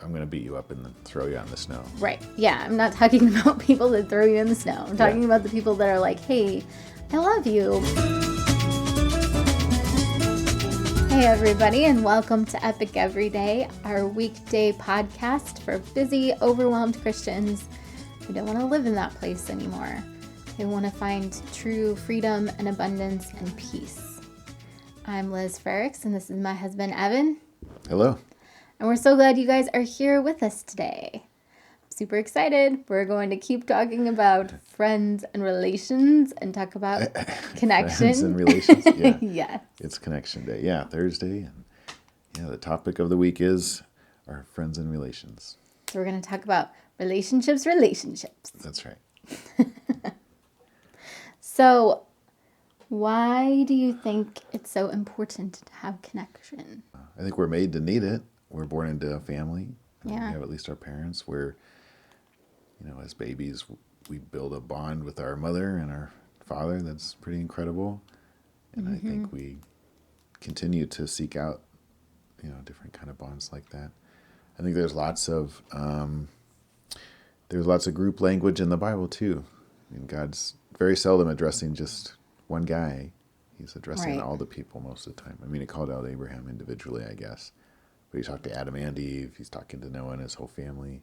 I'm going to beat you up and then throw you on the snow. Right. Yeah. I'm not talking about people that throw you in the snow. I'm talking about the people that are like, hey, I love you. Hey, everybody, and welcome to Epic Everyday, our weekday podcast for busy, overwhelmed Christians who don't want to live in that place anymore. They want to find true freedom and abundance and peace. I'm Liz Ferricks, and this is my husband, Evan. Hello. And we're so glad you guys are here with us today. I'm super excited. We're going to keep talking about friends and relations and talk about connection. Friends and relations, yeah. Yes. It's connection day. Yeah, Thursday. And the topic of the week is our friends and relations. So we're going to talk about relationships. That's right. So why do you think it's so important to have connection? I think we're made to need it. We're born into a family. Yeah. We have at least our parents. We're, as babies, we build a bond with our mother and our father that's pretty incredible. And I think we continue to seek out, different kind of bonds like that. I think there's lots of group language in the Bible too. I mean, God's very seldom addressing just one guy. He's addressing all the people most of the time. I mean, he called out Abraham individually, I guess. But he talked to Adam and Eve. He's talking to Noah and his whole family.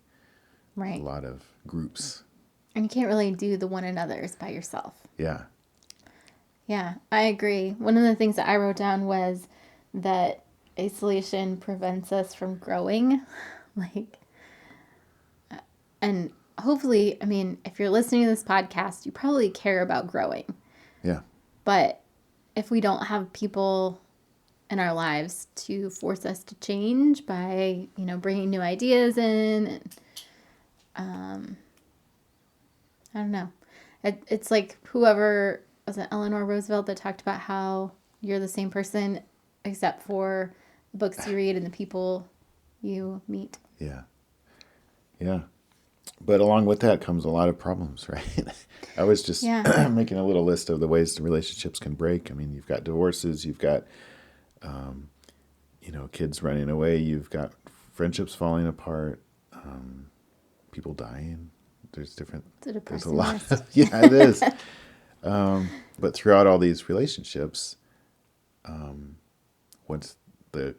Right. A lot of groups. And you can't really do the one another's by yourself. Yeah. Yeah, I agree. One of the things that I wrote down was that isolation prevents us from growing. And hopefully, I mean, if you're listening to this podcast, you probably care about growing. Yeah. But if we don't have people in our lives to force us to change by, bringing new ideas in, and, I don't know. It's like whoever, was it Eleanor Roosevelt that talked about how you're the same person except for the books you read and the people you meet. Yeah. Yeah. But along with that comes a lot of problems, right? I was just making a little list of the ways the relationships can break. I mean, you've got divorces, you've got, kids running away, you've got friendships falling apart, people dying. There's a lot. Yeah, it is. But throughout all these relationships, what's the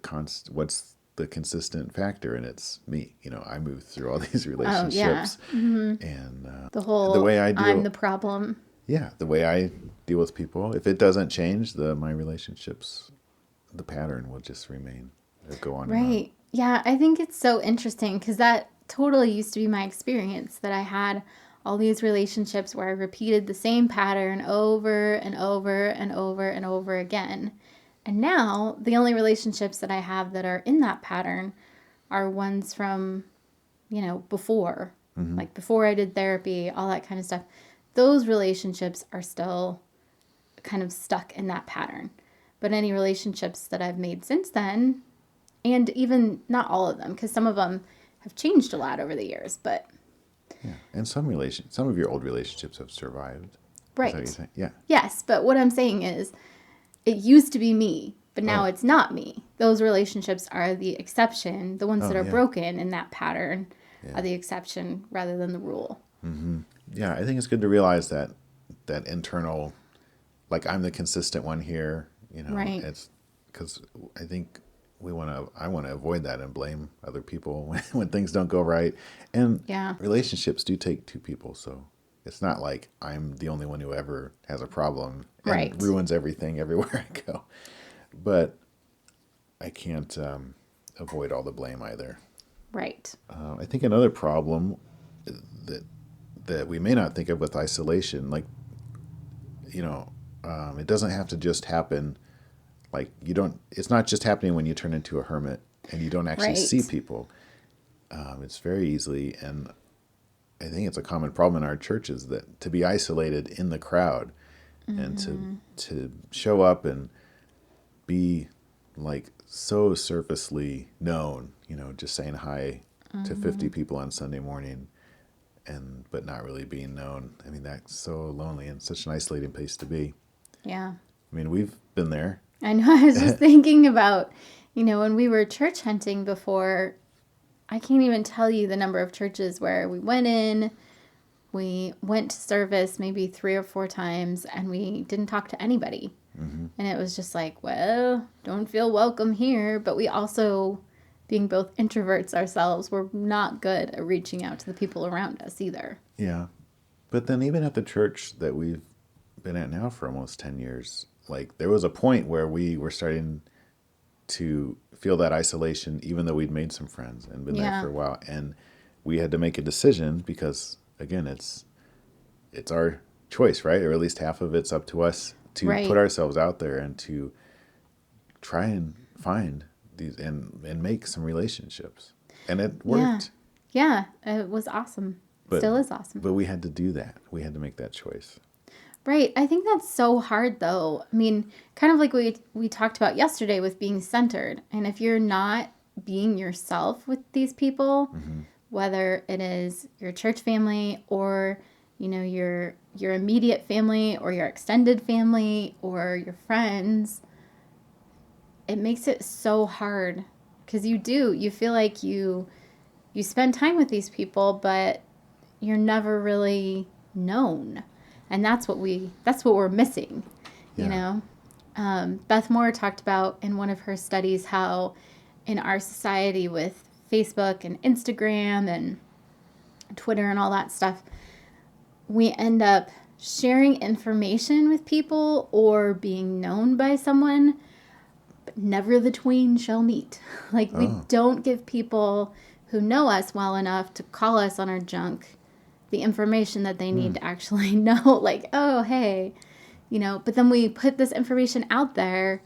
consistent factor? And it's me. I move through all these relationships, and the way I deal, I'm the problem. Yeah, the way I deal with people. If it doesn't change, my relationships, the pattern will just remain. It'll go on. Right. And on. Yeah, I think it's so interesting because that totally used to be my experience, that I had all these relationships where I repeated the same pattern over and over and over and over again. And now the only relationships that I have that are in that pattern are ones from, before, like before I did therapy, all that kind of stuff. Those relationships are still kind of stuck in that pattern. But any relationships that I've made since then, and even not all of them, because some of them have changed a lot over the years, but... Yeah, and some of your old relationships have survived. Right. Is that what you're saying? Yeah. Yes, but what I'm saying is, it used to be me, but now it's not me. Those relationships are the exception. The ones that are broken in that pattern are the exception rather than the rule. Mm-hmm. Yeah, I think it's good to realize that internal, like I'm the consistent one here. Right. It's because I think I want to avoid that and blame other people when things don't go right. And relationships do take two people, so it's not like I'm the only one who ever has a problem and ruins everything everywhere I go. But I can't avoid all the blame either. Right. I think another problem that we may not think of with isolation, like, it doesn't have to just happen. Like it's not just happening when you turn into a hermit and you don't actually see people. It's very easily, and I think it's a common problem in our churches, that to be isolated in the crowd and to show up and be like so surfacely known, just saying hi to 50 people on Sunday morning but not really being known. I mean, that's so lonely and such an isolating place to be. Yeah. I mean, we've been there. I know. I was just thinking about, when we were church hunting before, I can't even tell you the number of churches where we went to service maybe 3 or 4 times, and we didn't talk to anybody. Mm-hmm. And it was just like, well, don't feel welcome here. But we also, being both introverts ourselves, were not good at reaching out to the people around us either. Yeah. But then even at the church that we've been at now for almost 10 years, like there was a point where we were starting to feel that isolation, even though we'd made some friends and been there for a while. And we had to make a decision because, again, it's our choice, right? Or at least half of it's up to us to put ourselves out there and to try and find these and make some relationships. And it worked. Yeah, it was awesome. Still is awesome. But we had to do that. We had to make that choice. Right. I think that's so hard, though. I mean, kind of like we talked about yesterday with being centered. And if you're not being yourself with these people, whether it is your church family or, you know, your immediate family or your extended family or your friends, it makes it so hard because you feel like you spend time with these people, but you're never really known. And that's what we're missing, you know? Beth Moore talked about in one of her studies how in our society with Facebook and Instagram and Twitter and all that stuff, we end up sharing information with people or being known by someone, but never the twain shall meet. Like we don't give people who know us well enough to call us on our junk the information that they need to actually know, like, oh, hey, you know, but then we put this information out there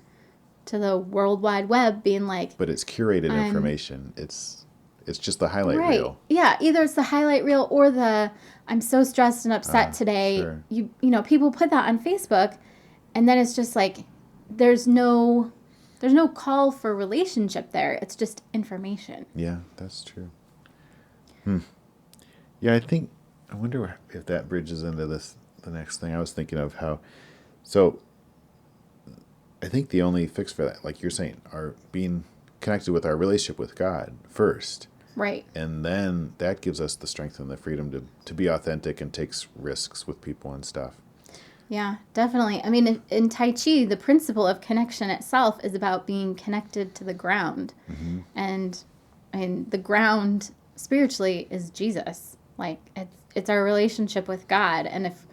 to the World Wide Web being like... But it's curated information. It's just the highlight reel. Yeah, either it's the highlight reel or the, I'm so stressed and upset today. Sure. You know, people put that on Facebook, and then it's just like, there's no call for relationship there. It's just information. Yeah, that's true. Yeah, I wonder if that bridges into the next thing I was thinking of so I think the only fix for that, like you're saying, are being connected with our relationship with God first. Right. And then that gives us the strength and the freedom to be authentic and takes risks with people and stuff. Yeah, definitely. I mean, in Tai Chi, the principle of connection itself is about being connected to the ground. Mm-hmm. And the ground spiritually is Jesus. Like, it's our relationship with God. And if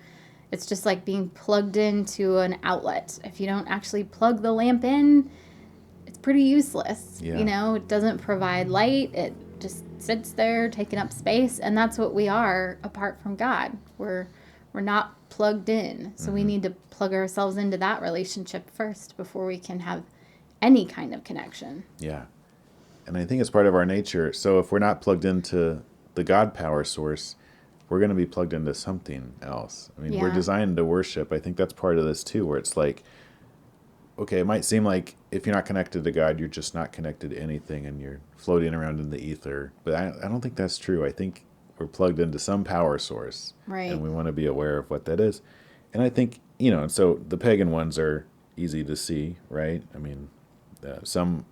it's just like being plugged into an outlet, if you don't actually plug the lamp in, it's pretty useless. Yeah. You know, it doesn't provide light. It just sits there taking up space. And that's what we are apart from God. We're not plugged in. So we need to plug ourselves into that relationship first before we can have any kind of connection. Yeah. And I think it's part of our nature. So if we're not plugged into the God power source, we're going to be plugged into something else. I mean, we're designed to worship. I think that's part of this too, where it's like, okay, it might seem like if you're not connected to God, you're just not connected to anything and you're floating around in the ether. But I don't think that's true. I think we're plugged into some power source. Right. And we want to be aware of what that is. And I think, you know, so the pagan ones are easy to see, right? I mean, some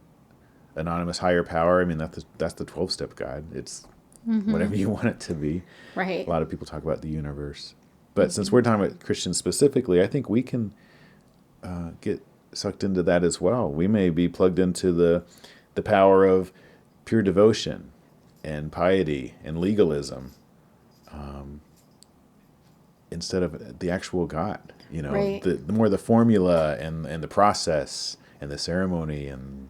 anonymous higher power, I mean, that's the 12-step God. It's whatever you want it to be. Right. A lot of people talk about the universe. But since we're talking about Christians specifically, I think we can get sucked into that as well. We may be plugged into the power of pure devotion and piety and legalism instead of the actual God. You know, right. the more the formula and the process and the ceremony and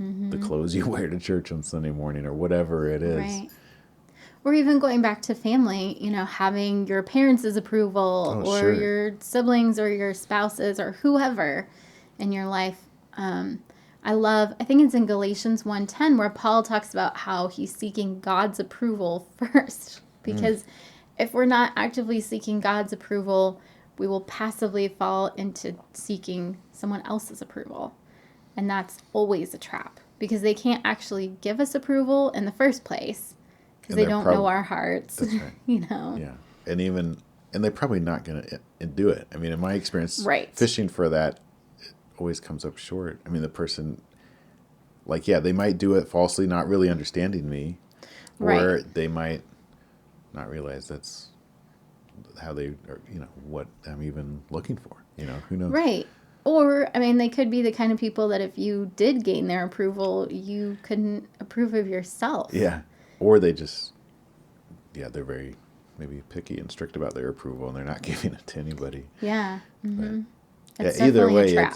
the clothes you wear to church on Sunday morning or whatever it is. Right. Or even going back to family, you know, having your parents' approval or your siblings or your spouses or whoever in your life. I think it's in Galatians 1:10 where Paul talks about how he's seeking God's approval first. Because if we're not actively seeking God's approval, we will passively fall into seeking someone else's approval. And that's always a trap because they can't actually give us approval in the first place because they don't know our hearts. That's right. You know? Yeah. And they're probably not going to do it. I mean, in my experience, right. fishing for that, it always comes up short. I mean, the person like, yeah, they might do it falsely, not really understanding me, or Right. they might not realize that's how they, or, what I'm even looking for. Who knows? Right. Or, I mean, they could be the kind of people that if you did gain their approval, you couldn't approve of yourself. Yeah. Or they just, they're very maybe picky and strict about their approval, and they're not giving it to anybody. Yeah. Mm-hmm. But, It's either definitely way, a trap.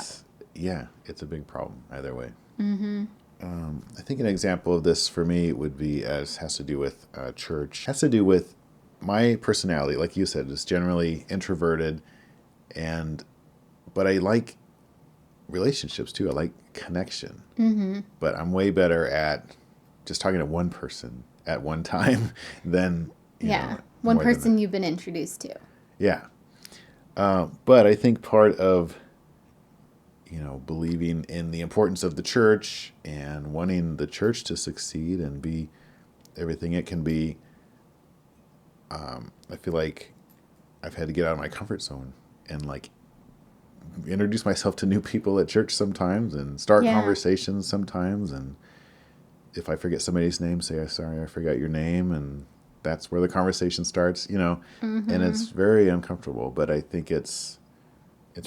it's a big problem either way. Mm-hmm. I think an example of this for me would be has to do with church. Has to do with my personality, like you said, is generally introverted, but I like relationships too. I like connection. Mm-hmm. But I'm way better at just talking to one person at one time than one person you've been introduced to. Yeah. But I think part of believing in the importance of the church and wanting the church to succeed and be everything it can be, I feel like I've had to get out of my comfort zone and like introduce myself to new people at church sometimes and start conversations sometimes. And if I forget somebody's name, say, sorry, I forgot your name. And that's where the conversation starts, and it's very uncomfortable, but I think it's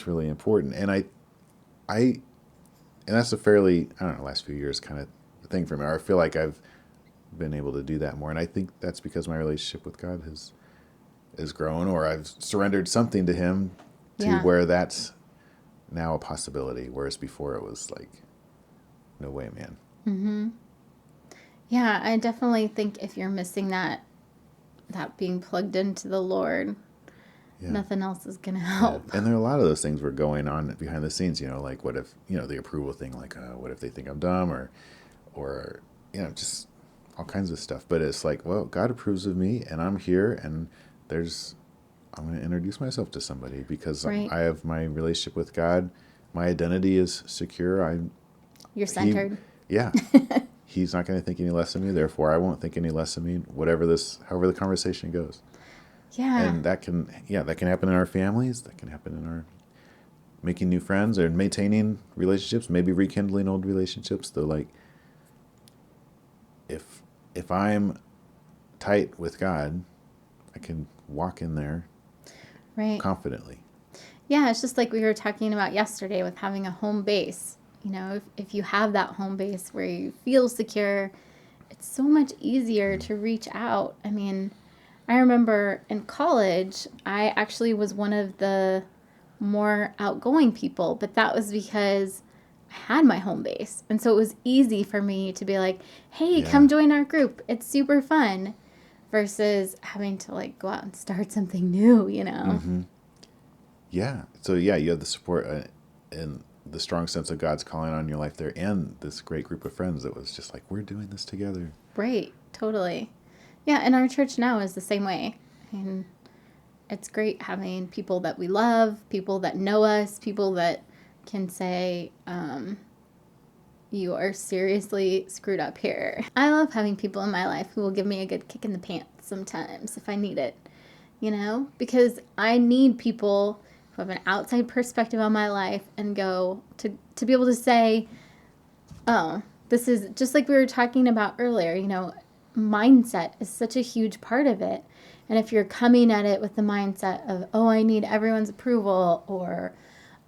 really important. And and that's a fairly, I don't know, last few years kind of thing for me. I feel like I've been able to do that more. And I think that's because my relationship with God has grown, or I've surrendered something to him to where that's now a possibility. Whereas before it was like, no way, man. Mm-hmm. Yeah, I definitely think if you're missing that being plugged into the Lord, nothing else is going to help. Yeah. And there are a lot of those things were going on behind the scenes, like what if, the approval thing, like what if they think I'm dumb or just all kinds of stuff. But it's like, well, God approves of me and I'm here and I'm going to introduce myself to somebody because I have my relationship with God. My identity is secure. You're centered. He's not going to think any less of me. Therefore, I won't think any less of me, however the conversation goes. Yeah. And that can happen in our families. That can happen in our making new friends or maintaining relationships, maybe rekindling old relationships. Though, like, if I'm tight with God, I can walk in there confidently. Yeah, it's just like we were talking about yesterday with having a home base. If you have that home base where you feel secure, it's so much easier to reach out. I mean, I remember in college, I actually was one of the more outgoing people, but that was because I had my home base. And so it was easy for me to be like, hey, come join our group. It's super fun. Versus having to like go out and start something new, Mm-hmm. Yeah. So you have the support and the strong sense of God's calling on your life there, and this great group of friends that was just like, we're doing this together. Right. Totally. Yeah. And our church now is the same way. And it's great having people that we love, people that know us, people that can say, you are seriously screwed up here. I love having people in my life who will give me a good kick in the pants sometimes if I need it, because I need people who have an outside perspective on my life and go to be able to say, oh, this is just like we were talking about earlier, mindset is such a huge part of it. And if you're coming at it with the mindset of, oh, I need everyone's approval, or,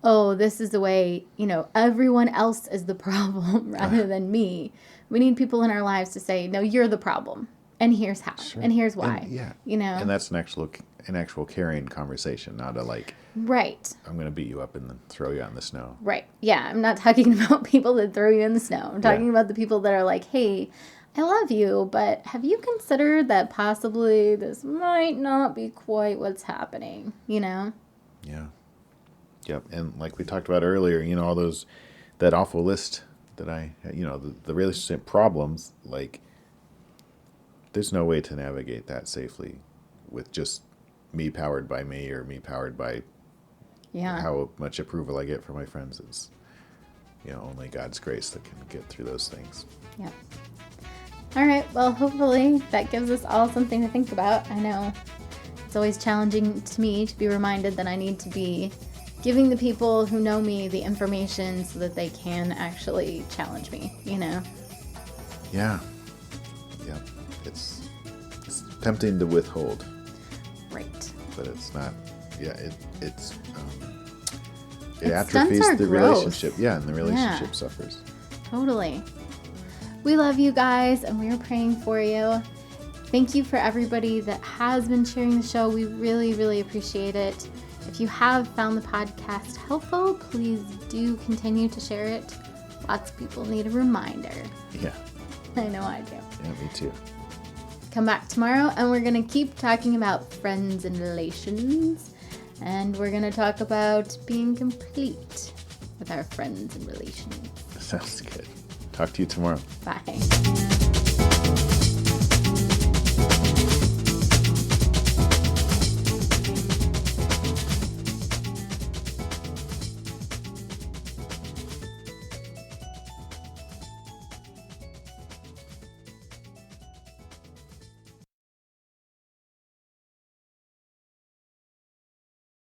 oh, this is the way, everyone else is the problem rather than me. We need people in our lives to say, no, you're the problem. And here's how. Sure. And here's why. And, And that's an actual caring conversation, not a like, right. I'm going to beat you up and then throw you out in the snow. Right. Yeah. I'm not talking about people that throw you in the snow. I'm talking about the people that are like, hey, I love you, but have you considered that possibly this might not be quite what's happening, Yeah. Yep. And like we talked about earlier, all that awful list that I, the relationship problems, like there's no way to navigate that safely with just me powered by me or me powered by how much approval I get from my friends. It's, only God's grace that can get through those things. Yep. All right. Well, hopefully that gives us all something to think about. I know it's always challenging to me to be reminded that I need to be giving the people who know me the information so that they can actually challenge me, Yeah. It's tempting to withhold. Right. But it's not. Yeah, it It atrophies stunts our the growth. relationship. Yeah, and the relationship suffers. Totally. We love you guys, and we are praying for you. Thank you for everybody that has been sharing the show. We really, really appreciate it. If you have found the podcast helpful, please do continue to share it. Lots of people need a reminder. Yeah. I know I do. Yeah, me too. Come back tomorrow, and we're going to keep talking about friends and relations. And we're going to talk about being complete with our friends and relations. Sounds good. Talk to you tomorrow. Bye.